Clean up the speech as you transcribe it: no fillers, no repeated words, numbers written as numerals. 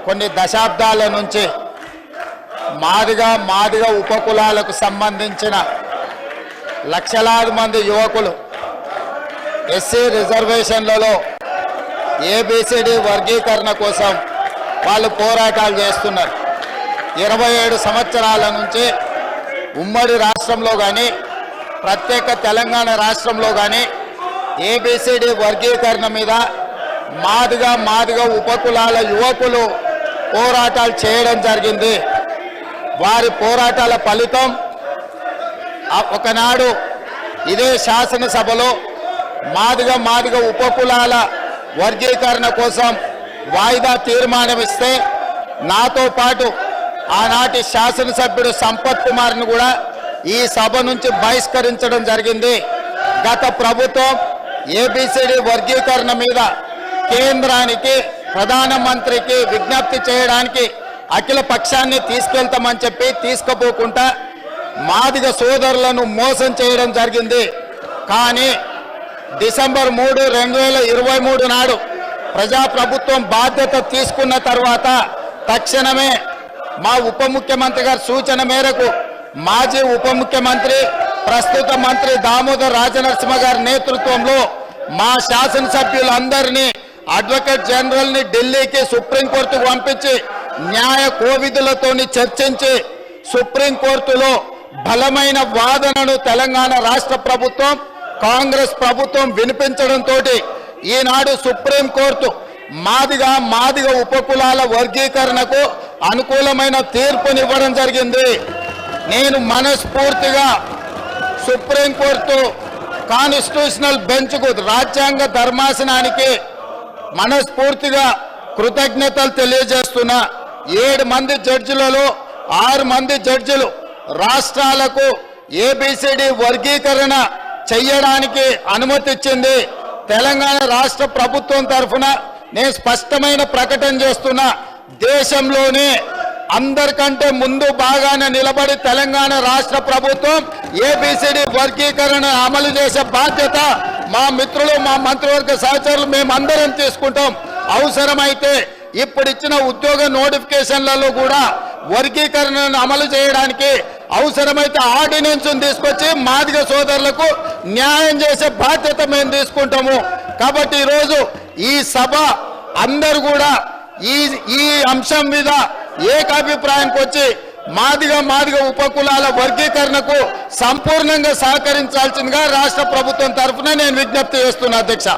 కొన్ని దశాబ్దాల నుంచి మాదిగ ఉపకులాలకు సంబంధించిన లక్షలాది మంది యువకులు ఎస్సీ రిజర్వేషన్లలో ఏబిసిడి వర్గీకరణ కోసం వాళ్ళు పోరాటాలు చేస్తున్నారు. 27 సంవత్సరాల నుంచి ఉమ్మడి రాష్ట్రంలో కానీ ప్రత్యేక తెలంగాణ రాష్ట్రంలో కానీ ఏబిసిడి వర్గీకరణ మీద మాదిగ ఉపకులాల యువకులు పోరాటాలు చేయడం జరిగింది. వారి పోరాటాల ఫలితం ఒకనాడు ఇదే శాసనసభలో మాదిగ ఉపకులాల వర్గీకరణ కోసం వాయిదా తీర్మానం ఇస్తే నాతో పాటు ఆనాటి శాసనసభ్యుడు సంపత్ కుమార్ను కూడా ఈ సభ నుంచి బహిష్కరించడం జరిగింది. గత ప్రభుత్వం ఏబిసిడి వర్గీకరణ మీద కేంద్రానికి ప్రధానమంత్రికి విజ్ఞప్తి చేయడానికి అఖిల పక్షాన్ని తీసుకెళ్తామని చెప్పి తీసుకుపోకుండా మాదిగ సోదరులను మోసం చేయడం జరిగింది. కానీ డిసెంబర్ 3, 2023 నాడు ప్రజాప్రభుత్వం బాధ్యత తీసుకున్న తర్వాత తక్షణమే మా ఉప ముఖ్యమంత్రి గారి సూచన మేరకు మాజీ ఉప ముఖ్యమంత్రి ప్రస్తుత మంత్రి దామోదర్ రాజనరసింహ గారి నేతృత్వంలో మా శాసనసభ్యులందరినీ అడ్వకేట్ జనరల్ని ఢిల్లీకి సుప్రీంకోర్టుకు పంపించి న్యాయ కోవిధులతోని చర్చించి సుప్రీంకోర్టులో బలమైన వాదనను తెలంగాణ రాష్ట్ర ప్రభుత్వం కాంగ్రెస్ ప్రభుత్వం వినిపించడంతో ఈనాడు సుప్రీంకోర్టు మాదిగ ఉపకులాల వర్గీకరణకు అనుకూలమైన తీర్పునివ్వడం జరిగింది. నేను మనస్ఫూర్తిగా సుప్రీంకోర్టు కాన్స్టిట్యూషనల్ బెంచ్కు రాజ్యాంగ ధర్మాసనానికి మనస్ఫూర్తిగా కృతజ్ఞతలు తెలియజేస్తున్నా. 7 మంది జడ్జిలలో 6 మంది జడ్జిలు రాష్ట్రాలకు ఏబిసిడి వర్గీకరణ చెయ్యడానికి అనుమతి ఇచ్చింది. తెలంగాణ రాష్ట్ర ప్రభుత్వం తరఫున నేను స్పష్టమైన ప్రకటన చేస్తున్నా. దేశంలోనే అందరికంటే ముందు బాగానే నిలబడి తెలంగాణ రాష్ట్ర ప్రభుత్వం ఏబిసిడి వర్గీకరణ అమలు చేసే బాధ్యత మా మిత్రులు మా మంత్రివర్గ సహచరులు మేమందరం తీసుకుంటాం. అవసరమైతే ఇప్పుడు ఇచ్చిన ఉద్యోగ నోటిఫికేషన్లలో కూడా వర్గీకరణను అమలు చేయడానికి అవసరమైతే ఆర్డినెన్స్ తీసుకొచ్చి మాదిగ సోదరులకు న్యాయం చేసే బాధ్యత మేము తీసుకుంటాము. కాబట్టి ఈరోజు ఈ సభ అందరూ కూడా ఈ అంశం మీద ఏకాభిప్రాయానికి వచ్చి మాదిగ ఉపకులాల వర్గీకరణకు సంపూర్ణంగా సహకరించాల్సిందిగా రాష్ట్ర ప్రభుత్వం తరఫున నేను విజ్ఞప్తి చేస్తున్నా అధ్యక్ష.